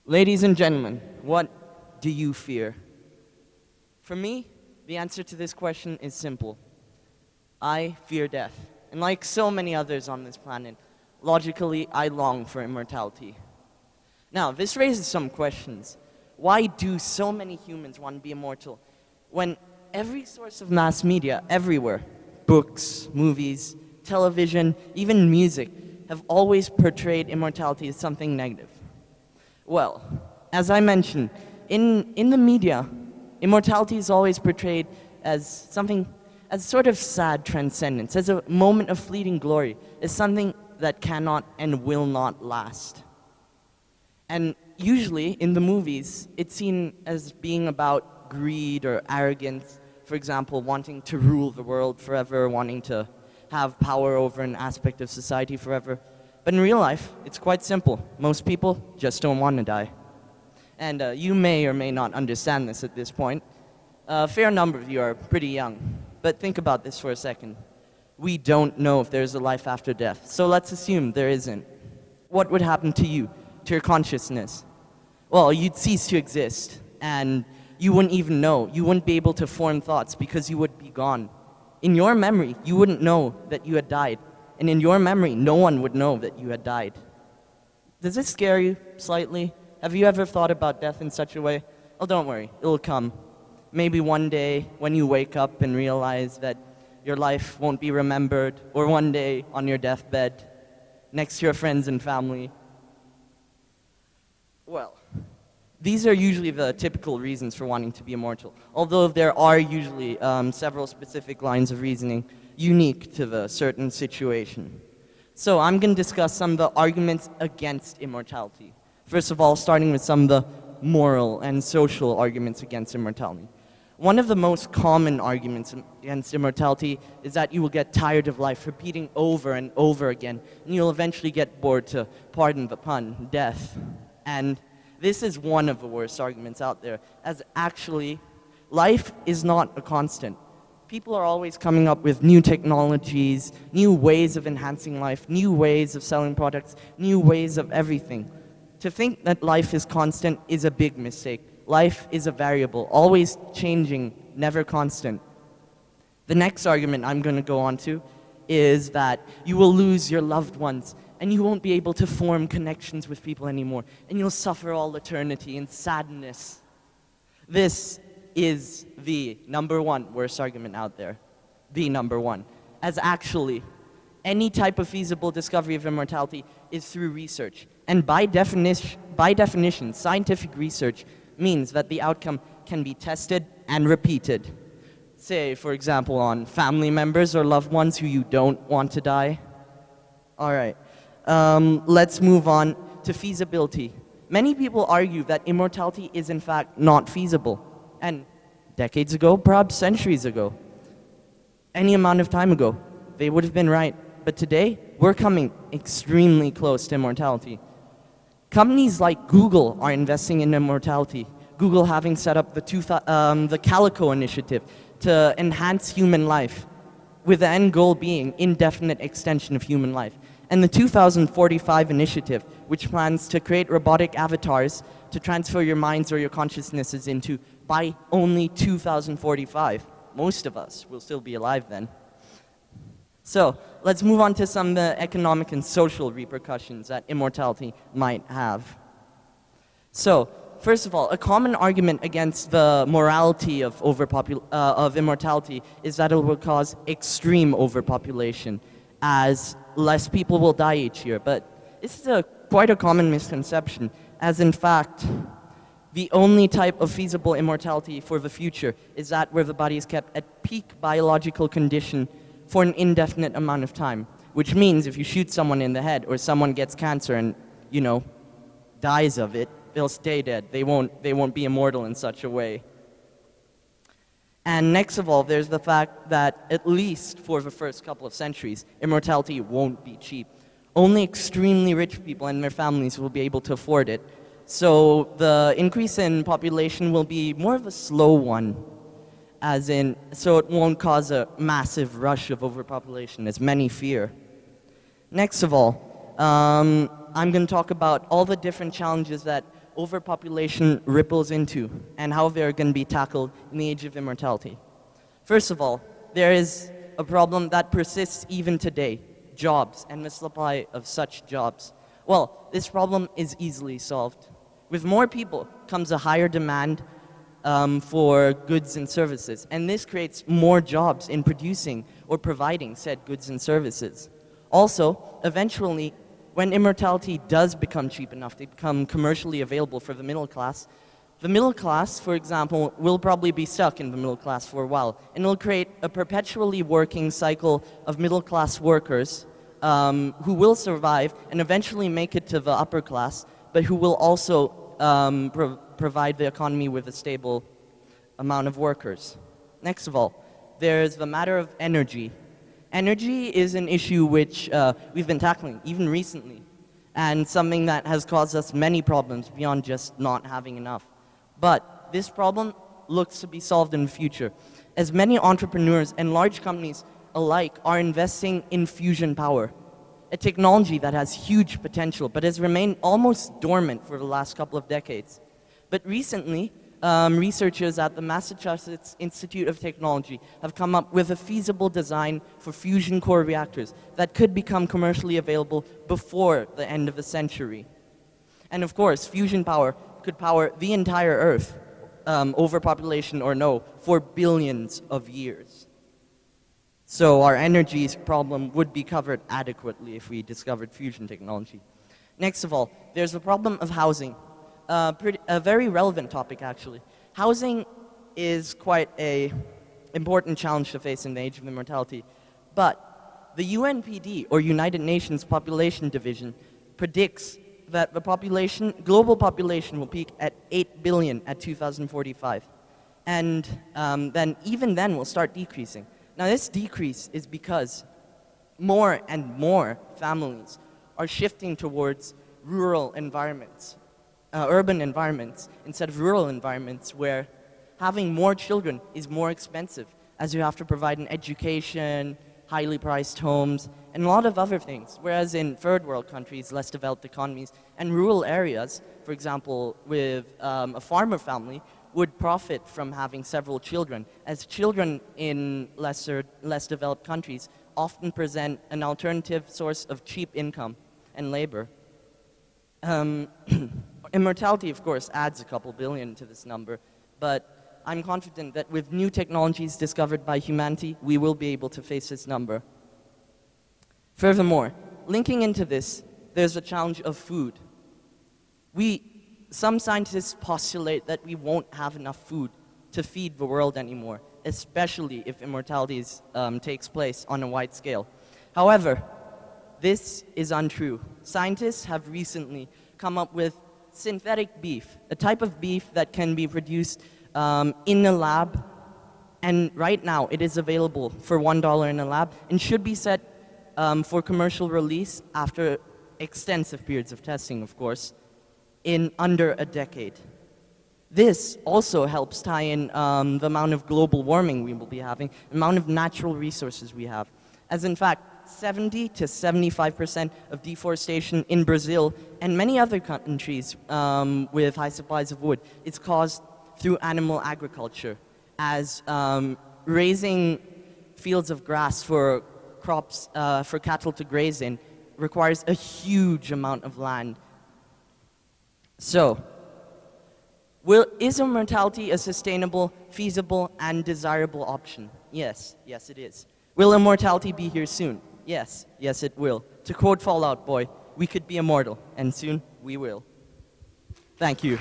Ladies and gentlemen, what do you fear? For me, the answer to this question is simple. I fear death. And like so many others on this planet, logically, I long for immortality. Now, this raises some questions. Why do so many humans want to be immortal when every source of mass media everywhere, books, movies, television, even music, have always portrayed immortality as something negative? Well, as I mentioned, in the media, immortality is always portrayed as something, as sort of sad transcendence, as a moment of fleeting glory, as something that cannot and will not last. And usually, in the movies, it's seen as being about greed or arrogance, for example, wanting to rule the world forever, wanting to have power over an aspect of society forever. But in real life, it's quite simple. Most people just don't want to die. And you may or may not understand this at this point. A fair number of you are pretty young. But think about this for a second. We don't know if there's a life after death. So let's assume there isn't. What would happen to you, to your consciousness? Well, you'd cease to exist. And you wouldn't even know. You wouldn't be able to form thoughts because you would be gone. In your memory, you wouldn't know that you had died. And in your memory, no one would know that you had died. Does this scare you slightly? Have you ever thought about death in such a way? Oh, don't worry, it'll come. Maybe one day when you wake up and realize that your life won't be remembered, or one day on your deathbed, next to your friends and family. Well, these are usually the typical reasons for wanting to be immortal, although there are usually several specific lines of reasoning unique to the certain situation. So I'm going to discuss some of the arguments against immortality. First of all, starting with some of the moral and social arguments against immortality. One of the most common arguments against immortality is that you will get tired of life repeating over and over again, and you'll eventually get bored to, pardon the pun, death. And this is one of the worst arguments out there, as actually, life is not a constant. People are always coming up with new technologies, new ways of enhancing life, new ways of selling products, new ways of everything. To think that life is constant is a big mistake. Life is a variable, always changing, never constant. The next argument I'm going to go on to is that you will lose your loved ones and you won't be able to form connections with people anymore, and you'll suffer all eternity in sadness. This is the number one worst argument out there. The number one. As actually, any type of feasible discovery of immortality is through research. And by definition, scientific research means that the outcome can be tested and repeated. Say, for example, on family members or loved ones who you don't want to die. All right, let's move on to feasibility. Many people argue that immortality is in fact not feasible. And decades ago, perhaps centuries ago, any amount of time ago, they would have been right. But today, we're coming extremely close to immortality. Companies like Google are investing in immortality. Google having set up the Calico initiative to enhance human life, with the end goal being indefinite extension of human life. And the 2045 initiative, which plans to create robotic avatars to transfer your minds or your consciousnesses into by only 2045. Most of us will still be alive then. So, let's move on to some of the economic and social repercussions that immortality might have. So, first of all, a common argument against the morality of immortality is that it will cause extreme overpopulation, as less people will die each year. But this is quite a common misconception, as in fact, the only type of feasible immortality for the future is that where the body is kept at peak biological condition for an indefinite amount of time. Which means if you shoot someone in the head or someone gets cancer and, dies of it, they'll stay dead. They won't be immortal in such a way. And next of all, there's the fact that at least for the first couple of centuries, immortality won't be cheap. Only extremely rich people and their families will be able to afford it. So the increase in population will be more of a slow one, so it won't cause a massive rush of overpopulation, as many fear. Next of all, I'm going to talk about all the different challenges that overpopulation ripples into and how they're going to be tackled in the Age of Immortality. First of all, there is a problem that persists even today: jobs and the supply of such jobs. Well, this problem is easily solved. With more people comes a higher demand for goods and services, and this creates more jobs in producing or providing said goods and services. Also, eventually, when immortality does become cheap enough to become commercially available for the middle class, for example, will probably be stuck in the middle class for a while, and it'll create a perpetually working cycle of middle class workers who will survive and eventually make it to the upper class, but who will also provide the economy with a stable amount of workers. Next of all, there's the matter of energy. Energy is an issue which we've been tackling, even recently, and something that has caused us many problems beyond just not having enough. But this problem looks to be solved in the future, as many entrepreneurs and large companies alike are investing in fusion power, a technology that has huge potential but has remained almost dormant for the last couple of decades. But recently, researchers at the Massachusetts Institute of Technology have come up with a feasible design for fusion core reactors that could become commercially available before the end of the century. And of course, fusion power could power the entire Earth, overpopulation or no, for billions of years. So our energy problem would be covered adequately if we discovered fusion technology. Next of all, there's the problem of housing. A very relevant topic, actually. Housing is quite an important challenge to face in the Age of Immortality. But the UNPD, or United Nations Population Division, predicts that the global population will peak at 8 billion at 2045. And even then will start decreasing. Now this decrease is because more and more families are shifting towards rural environments, urban environments, instead of rural environments where having more children is more expensive, as you have to provide an education, highly priced homes, and a lot of other things. Whereas in third world countries, less developed economies, and rural areas, for example, with a farmer family, would profit from having several children, as children in less developed countries often present an alternative source of cheap income and labor. Immortality, of course, adds a couple billion to this number, but I'm confident that with new technologies discovered by humanity, we will be able to face this number. Furthermore, linking into this, there's the challenge of food. Some scientists postulate that we won't have enough food to feed the world anymore, especially if immortality takes place on a wide scale. However, this is untrue. Scientists have recently come up with synthetic beef, a type of beef that can be produced in a lab, and right now it is available for $1 in a lab and should be set for commercial release after extensive periods of testing, of course, in under a decade. This also helps tie in the amount of global warming we will be having, the amount of natural resources we have, as in fact 70 to 75% of deforestation in Brazil and many other countries with high supplies of wood is caused through animal agriculture, as raising fields of grass for crops for cattle to graze in requires a huge amount of land. So, is immortality a sustainable, feasible, and desirable option? Yes, yes it is. Will immortality be here soon? Yes, yes it will. To quote Fall Out Boy, we could be immortal, and soon we will. Thank you.